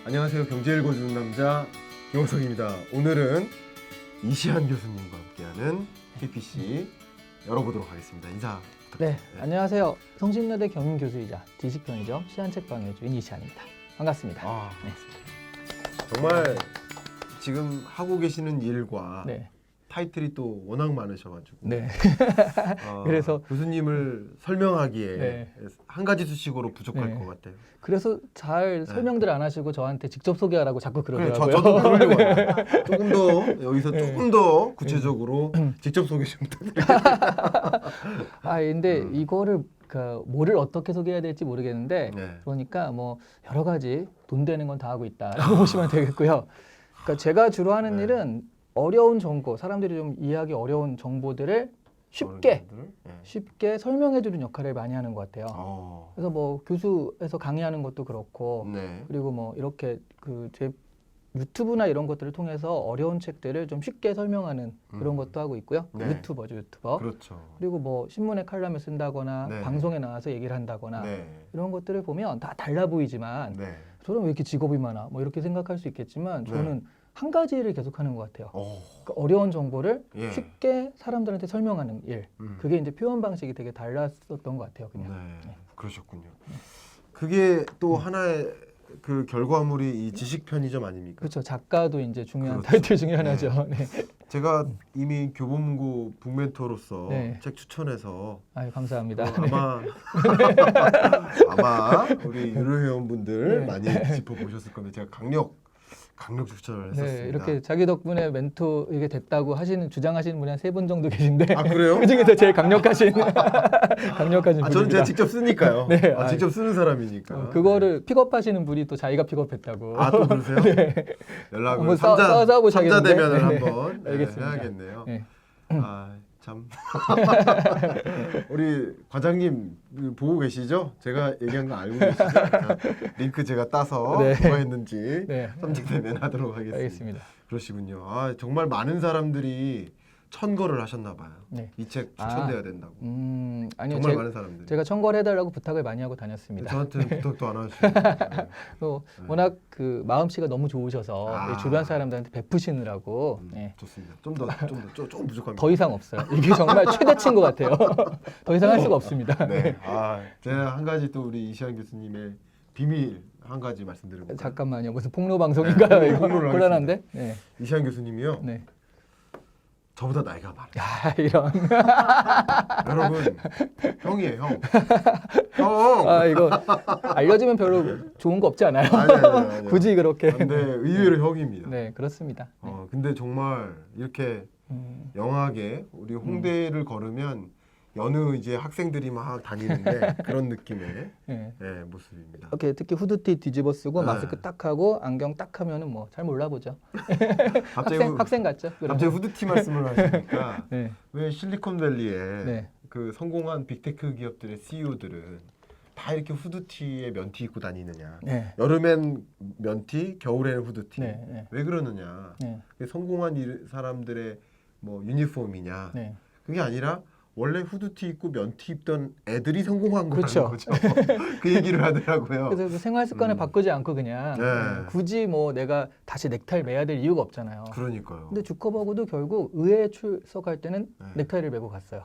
안녕하세요. 경제 읽어주는 남자 김호성입니다. 오늘은 이시안 교수님과 함께하는 PPC 열어보도록 하겠습니다. 인사 부탁드립니다. 네, 안녕하세요. 성신여대 경영교수이자 지식편의점 시안책방의 주인 이시안입니다. 반갑습니다. 네. 정말 지금 하고 계시는 일과 네. 타이틀이 또 워낙 많으셔가지고 네. 그래서 교수님을 설명하기에 네. 한 가지 수식어로 부족할 네. 것 같아요. 그래서 잘 설명들 안 하시고 저한테 직접 소개하라고 자꾸 그래, 그러더라고요. 저도 그러려고 해요. 조금 더 여기서 네. 조금 더 구체적으로 직접 소개 좀 부탁드립니다. 근데 이거를 뭐를 어떻게 소개해야 될지 모르겠는데 네. 그러니까 뭐 여러 가지 돈 되는 건 다 하고 있다라고 보시면 되겠고요. 그러니까 제가 주로 하는 네. 일은 어려운 정보, 사람들이 좀 이해하기 어려운 정보들을 쉽게 네. 쉽게 설명해주는 역할을 많이 하는 것 같아요. 그래서 뭐 교수에서 강의하는 것도 그렇고 네. 그리고 뭐 이렇게 제 유튜브나 이런 것들을 통해서 어려운 책들을 좀 쉽게 설명하는 그런 것도 하고 있고요. 네. 유튜버죠, 유튜버. 그렇죠. 그리고 뭐 신문에 칼럼을 쓴다거나 네. 방송에 나와서 얘기를 한다거나 네. 이런 것들을 보면 다 달라 보이지만 네. 저는 왜 이렇게 직업이 많아? 뭐 이렇게 생각할 수 있겠지만 저는 네. 한 가지 일을 계속하는 것 같아요. 그러니까 어려운 정보를 예. 쉽게 사람들한테 설명하는 일. 그게 이제 표현 방식이 되게 달랐었던 것 같아요. 그냥. 네. 그러셨군요. 그게 또 하나의 그 결과물이 이 지식 편의점 아닙니까? 그렇죠. 작가도 이제 중요한 그렇죠. 타이틀 중에 하나죠. 네. 제가 이미 교보문고 북멘토로서 네. 책 추천해서 아유, 감사합니다. 아마 우리 유료 회원분들 네. 많이 짚어보셨을 겁니다. 제가 강력 추천을 했었습니다. 네, 이렇게 자기 덕분에 멘토 이게 됐다고 주장하시는 분이 한 3분 정도 계신데 아, 그래요? 그 중에서 제일 강력하신 분입니다. 저는 제가 직접 쓰니까요. 네, 직접 쓰는 사람이니까. 그거를 픽업하시는 분이 또 자기가 픽업했다고. 또 그러세요? 네. 연락을 한번 삼자 써보셔야겠는데. 대면을 네. 한번 알겠습니다. 해야겠네요. 네. 참 우리 과장님 보고 계시죠? 제가 얘기한 거 알고 계시죠? 자, 링크 제가 따서 네. 누가 했는지 네. 삼직대면 하도록 하겠습니다. 알겠습니다. 그러시군요. 정말 많은 사람들이 천거를 하셨나 봐요. 네. 이 책 추천돼야 된다고. 아니요. 정말 많은 사람들이. 제가 청구를 해달라고 부탁을 많이 하고 다녔습니다. 저한테는 부탁도 안 하시고. 또 워낙 마음씨가 너무 좋으셔서 주변 사람들한테 베푸시느라고 좋습니다. 좀 부족합니다. 더 이상 없어요. 이게 정말 최대치인 것 같아요. 더 이상 할 수가 없습니다. 네. 제가 한 가지 또 우리 이시안 교수님의 비밀 한 가지 말씀드려볼까요? 잠깐만요. 무슨 폭로 방송인가요? 네, 이거 폭로를 곤란한데? 네. 이시안 교수님이요. 네. 저보다 나이가 많아요. 이런. 여러분, 형이에요, 형. 이거 알려지면 별로 좋은 거 없지 않아요? 아니요. 굳이 그렇게. 근데 의외로 형입니다. 네, 그렇습니다. 근데 정말 이렇게 영하게 우리 홍대를 걸으면 여느 이제 학생들이 막 다니는데 그런 느낌의 모습입니다. 이렇게 특히 후드티 뒤집어 쓰고 네. 마스크 딱 하고 안경 딱 하면은 뭐 잘 몰라보죠. 갑자기 학생 같죠? 갑자기 후드티 말씀을 하시니까 네. 왜 실리콘밸리에 네. 그 성공한 빅테크 기업들의 CEO들은 다 이렇게 후드티에 면티 입고 다니느냐? 네. 여름엔 면티, 겨울에는 후드티. 네. 왜 그러느냐? 네. 그게 성공한 사람들의 뭐 유니폼이냐? 네. 그게 아니라 원래 후드티 입고 면티 입던 애들이 성공한 거라는 그렇죠. 거죠. 그 얘기를 하더라고요. 그래서 그 생활 습관을 바꾸지 않고 그냥 굳이 뭐 내가 다시 넥타이를 매야 될 이유가 없잖아요. 그러니까요. 근데 주커버그도 결국 의회에 출석할 때는 넥타이를 메고 갔어요.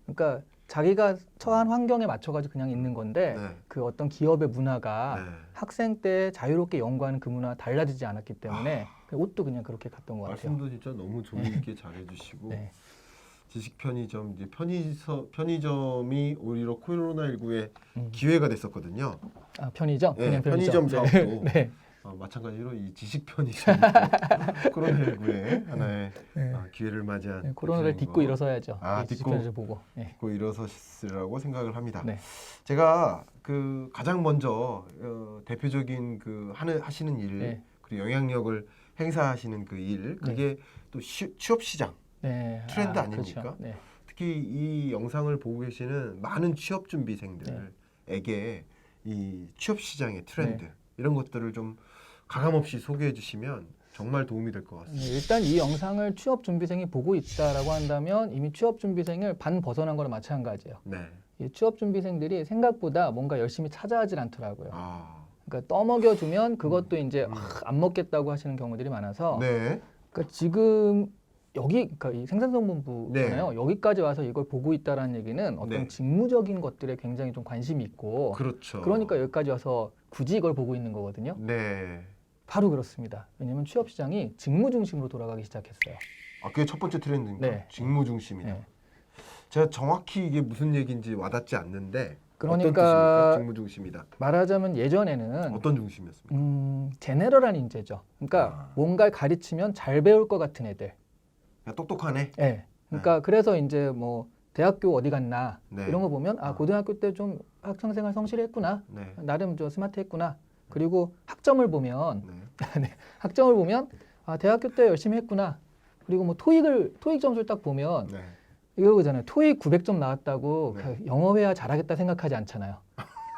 그러니까 자기가 처한 환경에 맞춰가지고 그냥 있는 건데 그 어떤 기업의 문화가 학생 때 자유롭게 연구하는 그 문화가 달라지지 않았기 때문에 옷도 그냥 그렇게 갔던 것 같아요. 말씀도 진짜 너무 조리 있게 잘해주시고 네. 지식 편의점 이제 편의점이 오히려 코로나19의 기회가 됐었거든요. 편의점? 네, 그냥 편의점 사업도 네. 마찬가지로 이 지식 편의점도 코로나19의 하나의 기회를 맞이한 코로나를 딛고 일어서야죠. 딛고 편의점 보고. 딛고 일어섰으라고 생각을 합니다. 네. 제가 그 가장 먼저 대표적인 그 하시는 일 그리고 영향력을 행사하시는 그 일 그게 또 취업 시장 트렌드 아닙니까? 그렇죠. 네. 특히 이 영상을 보고 계시는 많은 취업 준비생들에게 이 취업 시장의 트렌드 이런 것들을 좀 가감없이 소개해 주시면 정말 도움이 될 것 같습니다. 일단 이 영상을 취업 준비생이 보고 있다라고 한다면 이미 취업 준비생을 반 벗어난 거랑 마찬가지예요. 네. 이 취업 준비생들이 생각보다 뭔가 열심히 찾아하질 않더라고요. 그러니까 떠먹여주면 그것도 이제 안 먹겠다고 하시는 경우들이 많아서 네. 그러니까 지금 여기 그러니까 이 생산성분부잖아요. 네. 여기까지 와서 이걸 보고 있다라는 얘기는 어떤 네. 직무적인 것들에 굉장히 좀 관심이 있고 그렇죠. 그러니까 여기까지 와서 굳이 이걸 보고 있는 거거든요. 네. 바로 그렇습니다. 왜냐하면 취업 시장이 직무 중심으로 돌아가기 시작했어요. 아, 그게 첫 번째 트렌드니까 네. 직무 중심이다. 네. 제가 정확히 이게 무슨 얘기인지 와닿지 않는데 어떤 그러니까 뜻입니까? 직무 중심이다. 말하자면 예전에는 어떤 중심이었습니까? 제네럴한 인재죠. 그러니까 뭔가를 가르치면 잘 배울 것 같은 애들. 그냥 똑똑하네. 네. 그러니까 그래서 이제 뭐 대학교 어디 갔나 네. 이런 거 보면 아 고등학교 때 좀 학창생활 성실했구나. 네. 나름 좀 스마트했구나. 그리고 학점을 보면 네. 학점을 보면 아 대학교 때 열심히 했구나. 그리고 뭐 토익 점수를 딱 보면 네. 이거잖아요. 토익 900점 나왔다고 네. 영어 회화 잘하겠다 생각하지 않잖아요.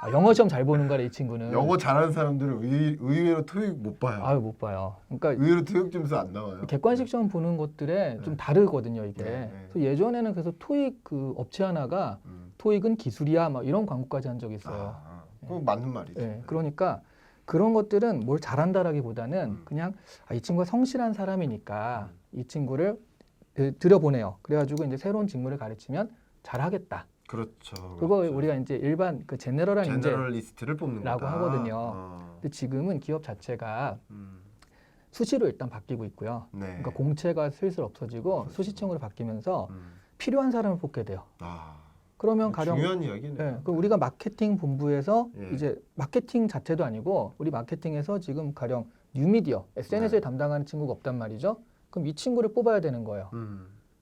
아, 영어 시험 잘 보는 거래 이 친구는. 영어 잘하는 사람들은 의외로 토익 못 봐요. 아유 못 봐요. 그러니까 의외로 토익 점수 안 나와요. 객관식 시험 보는 것들에 좀 다르거든요 이게. 네. 그래서 예전에는 그래서 토익 그 업체 하나가 토익은 기술이야 막 이런 광고까지 한 적이 있어요. 그건 맞는 말이죠. 네, 그러니까 그런 것들은 뭘 잘한다라기보다는 그냥 아, 이 친구가 성실한 사람이니까 이 친구를 들여보내요. 그래가지고 이제 새로운 직무를 가르치면 잘하겠다. 그렇죠. 그거 그렇죠. 우리가 이제 일반 그 제너럴한 제너럴리스트를 뽑는 인재라고 거다. 하거든요. 근데 지금은 기업 자체가 음. 수시로 일단 바뀌고 있고요. 네. 그러니까 공채가 슬슬 없어지고 수시청으로 바뀌면서 필요한 사람을 뽑게 돼요. 그러면 가령 중요한 이야기네요. 네, 그럼 우리가 마케팅 본부에서 예. 이제 마케팅 자체도 아니고 우리 마케팅에서 지금 가령 뉴미디어 SNS를 네. 담당하는 친구가 없단 말이죠. 그럼 이 친구를 뽑아야 되는 거예요.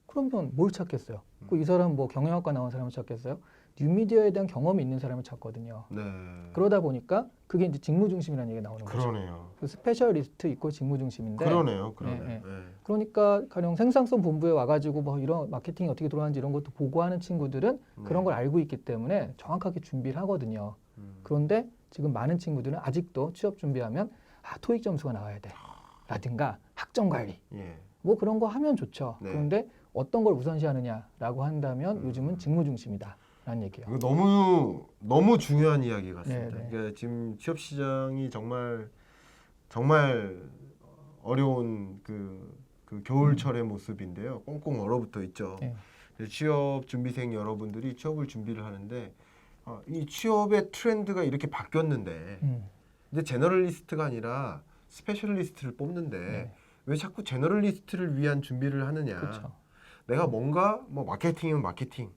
그러면 뭘 찾겠어요? 이 사람 뭐 경영학과 나온 사람을 찾겠어요? 뉴미디어에 대한 경험이 있는 사람을 찾거든요. 네. 그러다 보니까 그게 이제 직무 중심이라는 얘기가 나오는 거죠. 그러네요. 그 스페셜리스트 있고 직무 중심인데. 그러네요. 그러네. 네, 네. 그러니까 가령 생산성 본부에 와가지고 뭐 이런 마케팅이 어떻게 돌아가는지 이런 것도 보고하는 친구들은 그런 걸 알고 있기 때문에 정확하게 준비를 하거든요. 그런데 지금 많은 친구들은 아직도 취업 준비하면 아 토익 점수가 나와야 돼. 라든가 학점 관리. 예. 뭐 그런 거 하면 좋죠. 네. 그런데 어떤 걸 우선시하느냐라고 한다면 요즘은 직무 중심이다라는 얘기예요. 이거 너무 중요한 이야기 같습니다. 네, 네. 그러니까 지금 취업 시장이 정말 어려운 그 겨울철의 모습인데요. 꽁꽁 얼어붙어 있죠. 네. 취업 준비생 여러분들이 취업을 준비를 하는데 이 취업의 트렌드가 이렇게 바뀌었는데 이제 제너럴리스트가 아니라 스페셜리스트를 뽑는데 네. 왜 자꾸 제너럴리스트를 위한 준비를 하느냐? 그렇죠. 내가 뭔가 뭐 마케팅이면 마케팅,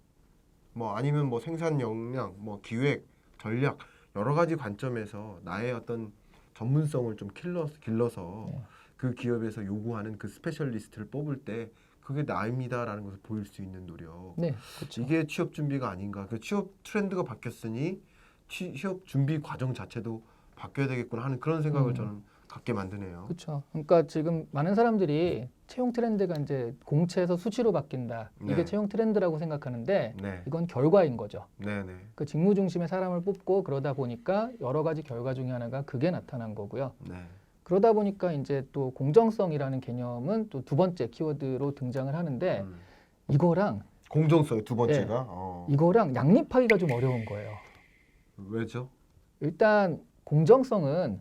뭐 아니면 뭐 생산 역량, 뭐 기획, 전략 여러 가지 관점에서 나의 어떤 전문성을 좀 길러서 네. 그 기업에서 요구하는 그 스페셜리스트를 뽑을 때 그게 나입니다라는 것을 보일 수 있는 노력. 네, 그렇죠. 이게 취업 준비가 아닌가. 그 취업 트렌드가 바뀌었으니 취업 준비 과정 자체도 바뀌어야 되겠구나 하는 그런 생각을 저는 갖게 만드네요. 그렇죠. 그러니까 지금 많은 사람들이 채용 트렌드가 이제 공채에서 수시로 바뀐다. 네. 이게 채용 트렌드라고 생각하는데 네, 이건 결과인 거죠. 네, 네, 그 직무 중심의 사람을 뽑고 그러다 보니까 여러 가지 결과 중에 하나가 그게 나타난 거고요. 네. 그러다 보니까 이제 또 공정성이라는 개념은 또 두 번째 키워드로 등장을 하는데 이거랑 공정성 두 번째가 이거랑 양립하기가 좀 어려운 거예요. 왜죠? 일단 공정성은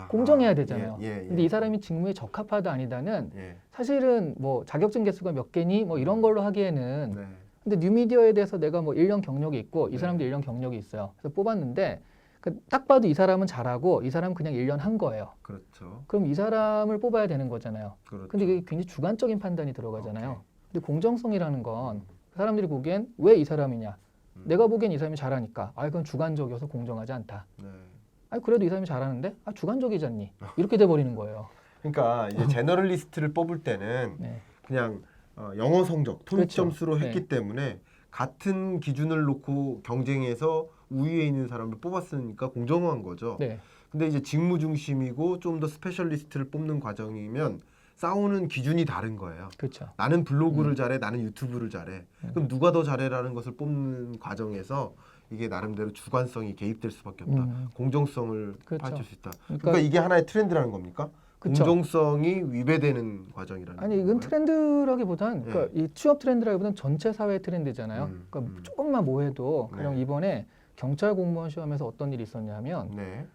공정해야 되잖아요. 예. 근데 이 사람이 직무에 적합하다 아니다는 예. 사실은 뭐 자격증 개수가 몇 개니 뭐 이런 걸로 하기에는 네. 근데 뉴미디어에 대해서 내가 뭐 1년 경력이 있고 이 네. 사람도 1년 경력이 있어요. 그래서 뽑았는데 딱 봐도 이 사람은 잘하고 이 사람은 그냥 1년 한 거예요. 그렇죠. 그럼 이 사람을 뽑아야 되는 거잖아요. 그렇죠. 근데 이게 굉장히 주관적인 판단이 들어가잖아요. 오케이. 근데 공정성이라는 건 사람들이 보기엔 왜 이 사람이냐? 내가 보기엔 이 사람이 잘하니까. 아, 그건 주관적이어서 공정하지 않다. 네. 아, 그래도 이 사람이 잘하는데 아, 주관적이지 않니? 이렇게 돼 버리는 거예요. 그러니까 이제 제너럴리스트를 뽑을 때는 네. 그냥 영어 성적, 토익 그렇죠. 점수로 했기 네. 때문에 같은 기준을 놓고 경쟁해서 우위에 있는 사람을 뽑았으니까 공정한 거죠. 네. 근데 이제 직무 중심이고 좀 더 스페셜리스트를 뽑는 과정이면 싸우는 기준이 다른 거예요. 그렇죠. 나는 블로그를 잘해, 나는 유튜브를 잘해. 그럼 누가 더 잘해라는 것을 뽑는 과정에서 이게 나름대로 주관성이 개입될 수밖에 없다. 공정성을 그렇죠. 파헤칠 수 있다. 그러니까 그러니까 이게 하나의 트렌드라는 겁니까? 그쵸. 공정성이 위배되는 과정이라는 아니 이건 건가요? 트렌드라기보단 그러니까 이 취업 트렌드라기보단 전체 사회 트렌드잖아요. 그러니까 조금만 뭐 해도 그냥 네. 이번에 경찰 공무원 시험에서 어떤 일이 있었냐면 네.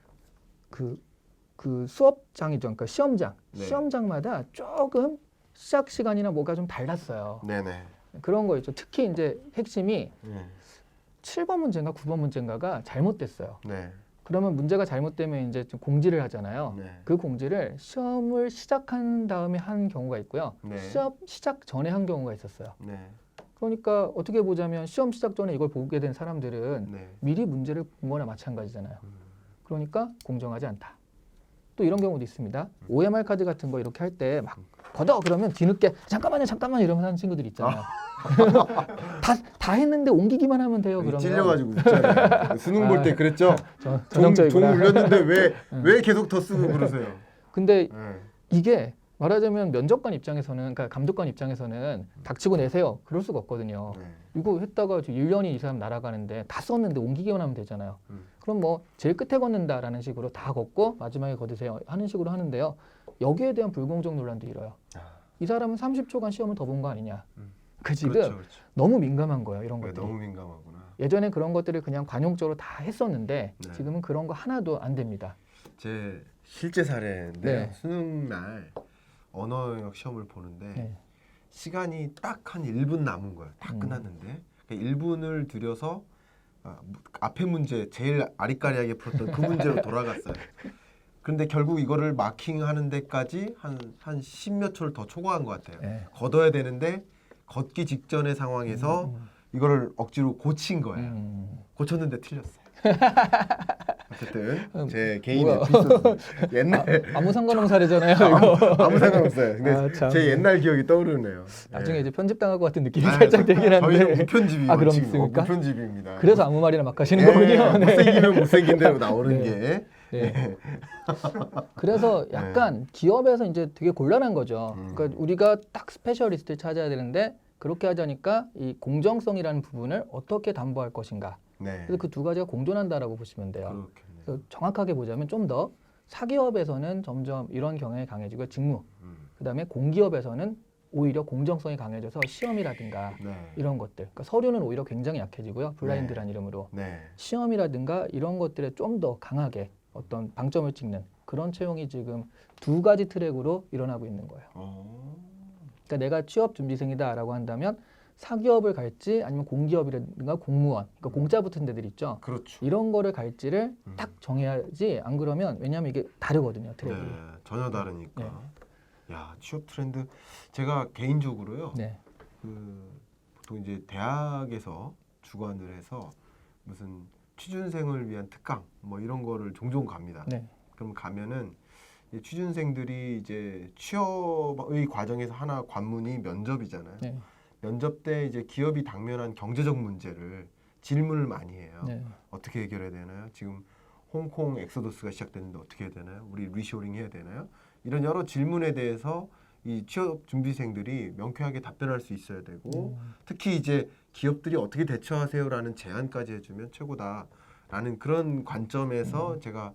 그 수업장이죠. 그러니까 시험장. 네. 시험장마다 조금 시작 시간이나 뭐가 좀 달랐어요. 네네. 그런 거 있죠. 특히 이제 핵심이 네. 7번 문제인가 9번 문제인가가 잘못됐어요. 네. 그러면 문제가 잘못되면 이제 좀 공지를 하잖아요. 네. 그 공지를 시험을 시작한 다음에 한 경우가 있고요. 네. 시험 시작 전에 한 경우가 있었어요. 네. 그러니까 어떻게 보자면 시험 시작 전에 이걸 보게 된 사람들은 네. 미리 문제를 본 거나 마찬가지잖아요. 그러니까 공정하지 않다. 또 이런 경우도 있습니다. OMR 카드 같은 거 이렇게 할 때 막 걷어 그러면 뒤늦게 잠깐만요 이러면서 하는 친구들 있잖아요. 다 했는데 옮기기만 하면 돼요. 그러면 찔려가지고 웃잖아요. 수능 볼 때 그랬죠. 종 전형적이구나. 울렸는데 왜 계속 더 쓰고 그러세요? 근데 네. 이게 말하자면 면접관 입장에서는, 그러니까 감독관 입장에서는 닥치고 내세요. 그럴 수가 없거든요. 네. 이거 했다가 1년이 이 사람 날아가는데 다 썼는데 옮기기만 하면 되잖아요. 그럼 뭐 제일 끝에 걷는다라는 식으로 다 걷고 마지막에 걷으세요 하는 식으로 하는데요. 여기에 대한 불공정 논란도 일어요. 이 사람은 30초간 시험을 더 본 거 아니냐. 그 지금 그렇죠. 너무 민감한 거예요. 이런 네, 것들이. 너무 민감하구나. 예전에 그런 것들을 그냥 관용적으로 다 했었는데 네. 지금은 그런 거 하나도 안 됩니다. 제 실제 사례인데 네. 수능 날 언어 영역 시험을 보는데 네. 시간이 딱 한 1분 남은 거예요. 다 끝났는데 그러니까 1분을 들여서 앞에 문제 제일 아리까리하게 풀었던 그 문제로 돌아갔어요. 그런데 결국 이거를 마킹하는 데까지 한 10몇 초를 더 초과한 것 같아요. 네. 걷어야 되는데 걷기 직전의 상황에서 이거를 억지로 고친 거예요. 고쳤는데 틀렸어요. 어쨌든 제 개인 뭐야. 에피소드 옛날 아무 상관없는 사례잖아요. 이거. 아무 상관없어요. 근데 아, 참. 제 옛날 기억이 떠오르네요. 나중에 예. 이제 편집당할 것 같은 느낌이 살짝 들긴 한데. 저희는 무편집이 아, 지금 그렇습니까? 무편집입니다. 그래서 아무 말이나 막 하시는 예, 거군요. 네. 못생기면 못생긴 대로 나오는 네. 게. 네. 그래서 약간 기업에서 이제 되게 곤란한 거죠. 그러니까 우리가 딱 스페셜리스트를 찾아야 되는데 그렇게 하자니까 이 공정성이라는 부분을 어떻게 담보할 것인가. 네. 그래서 그 두 가지가 공존한다라고 보시면 돼요. 그렇겠네요. 그래서 정확하게 보자면 좀 더 사기업에서는 점점 이런 경향이 강해지고 직무, 그다음에 공기업에서는 오히려 공정성이 강해져서 시험이라든가 네. 이런 것들, 그러니까 서류는 오히려 굉장히 약해지고요. 블라인드란 이름으로 네. 시험이라든가 이런 것들에 좀 더 강하게 어떤 방점을 찍는 그런 채용이 지금 두 가지 트랙으로 일어나고 있는 거예요. 그러니까 내가 취업 준비생이다라고 한다면 사기업을 갈지 아니면 공기업이라든가 공무원, 그러니까 공짜 붙은 데들 있죠. 그렇죠. 이런 거를 갈지를 딱 정해야지. 안 그러면 왜냐하면 이게 다르거든요, 트랙이. 네. 전혀 다르니까. 네. 야, 취업 트렌드 제가 개인적으로요. 네. 보통 이제 대학에서 주관을 해서 무슨 취준생을 위한 특강 뭐 이런 거를 종종 갑니다. 네. 그럼 가면은 이제 취준생들이 이제 취업의 과정에서 하나 관문이 면접이잖아요. 네. 면접 때 이제 기업이 당면한 경제적 문제를 질문을 많이 해요. 네. 어떻게 해결해야 되나요? 지금 홍콩 엑소더스가 시작됐는데 어떻게 해야 되나요? 우리 리쇼링 해야 되나요? 이런 여러 질문에 대해서 이 취업 준비생들이 명쾌하게 답변할 수 있어야 되고 특히 이제 기업들이 어떻게 대처하세요라는 제안까지 해주면 최고다라는 그런 관점에서 제가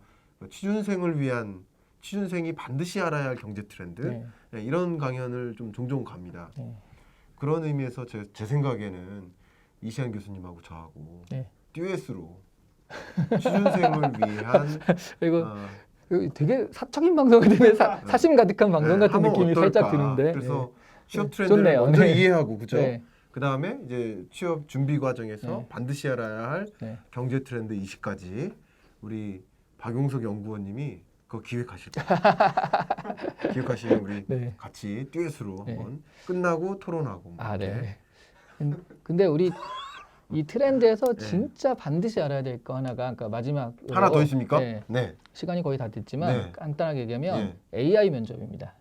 취준생을 위한 취준생이 반드시 알아야 할 경제 트렌드 네. 이런 강연을 좀 종종 갑니다. 네. 그런 의미에서 제 생각에는 이시안 교수님하고 저하고 네. 듀엣으로 취준생을 위한 이거 되게 사적인 방송 같은데 사심 가득한 방송 같은 하면 느낌이 어떨까? 살짝 드는데. 그래서 취업 네. 트렌드를 좋네요. 먼저 네. 이해하고 그죠? 네. 그 다음에 이제 취업 준비 과정에서 네. 반드시 알아야 할 네. 경제 트렌드 20가지 우리 박용석 연구원님이 그거 기획하실 거예요. 기획하시면 우리 네. 같이 듀엣으로 네. 한번 끝나고 토론하고. 뭐 아, 이렇게. 네. 근데 우리 이 트렌드에서 네. 진짜 반드시 알아야 될 거 하나가, 그러니까 마지막 하나 더 있습니까? 네. 네. 시간이 거의 다 됐지만 네. 간단하게 얘기하면 AI 면접입니다.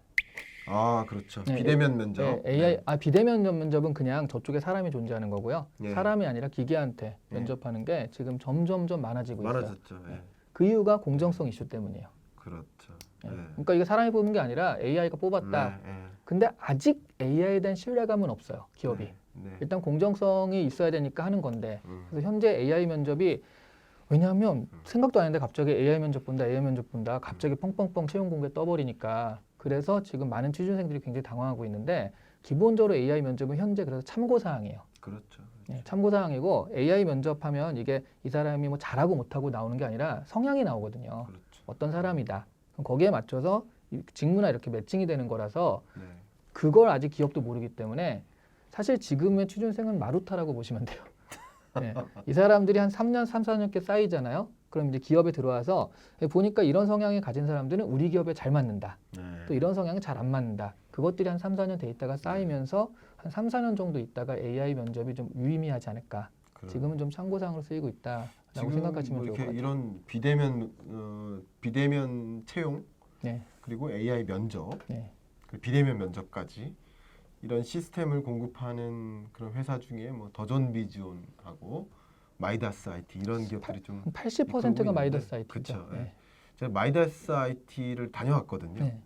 아 그렇죠. 네. 비대면 면접. 네, AI 비대면 면접은 그냥 저쪽에 사람이 존재하는 거고요. 네. 사람이 아니라 기계한테 네. 면접하는 게 지금 점점점 많아지고 있어요. 많아졌죠. 예. 그 이유가 공정성 이슈 때문이에요. 그렇죠. 네. 예. 그러니까 이게 사람이 뽑은 게 아니라 AI가 뽑았다. 네, 예. 근데 아직 AI에 대한 신뢰감은 없어요. 기업이. 네, 네. 일단 공정성이 있어야 되니까 하는 건데 그래서 현재 AI 면접이 왜냐하면 생각도 안 했는데 갑자기 AI 면접 본다 갑자기 뻥뻥뻥 채용 공고에 떠버리니까 그래서 지금 많은 취준생들이 굉장히 당황하고 있는데 기본적으로 AI 면접은 현재 그래서 참고사항이에요. 그렇죠. 네, 참고사항이고 AI 면접하면 이게 이 사람이 뭐 잘하고 못하고 나오는 게 아니라 성향이 나오거든요. 그렇죠. 어떤 사람이다. 그럼 거기에 맞춰서 이 직무나 이렇게 매칭이 되는 거라서 네. 그걸 아직 기업도 모르기 때문에 사실 지금의 취준생은 마루타라고 보시면 돼요. 네. 이 사람들이 한 3년, 3, 4년께 쌓이잖아요. 그럼 이제 기업에 들어와서 보니까 이런 성향을 가진 사람들은 우리 기업에 잘 맞는다. 네. 또 이런 성향은 잘 안 맞는다. 그것들이 한 3, 4년 돼 있다가 쌓이면서 한 3, 4년 정도 있다가 AI 면접이 좀 유의미하지 않을까. 지금은 좀 참고사항으로 쓰이고 있다라고 지금 생각하시면 뭐 좋을 것 이렇게 같아요. 이런 비대면 채용 네. 그리고 AI 면접, 네. 그 비대면 면접까지 이런 시스템을 공급하는 그런 회사 중에 뭐 더존비즈온하고 마이다스 IT 이런 기업들이 좀 80%가 마이더스 IT죠. 그렇죠. 네. 제가 마이다스 IT를 다녀왔거든요. 네.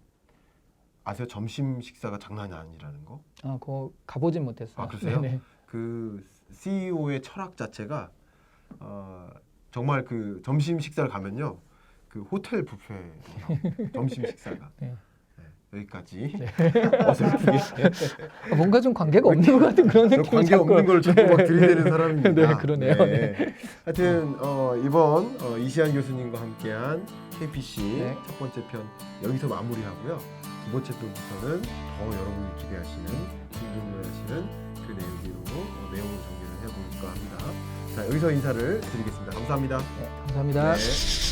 아세요? 점심 식사가 장난이 아니라는 거? 아, 그거 가보진 못했어요. 아, 그러세요? 네네. 그 CEO의 철학 자체가 정말 그 점심 식사를 가면요, 그 호텔 뷔페 점심 식사가 네. 여기까지 어설프게 뭔가 좀 관계가 없는 것 같은 그런 느낌이 관계 없는 걸 자꾸 막 들이대는 사람입니다. 네, 그러네요. 하여튼 이번 이시안 교수님과 함께한 KPC 네. 첫 번째 편 여기서 마무리하고요. 두 번째 편부터는 더 여러분이 기대하시는 궁금해하시는 그 내용을 정리를 해볼까 합니다. 자, 여기서 인사를 드리겠습니다. 감사합니다. 네, 감사합니다. 네.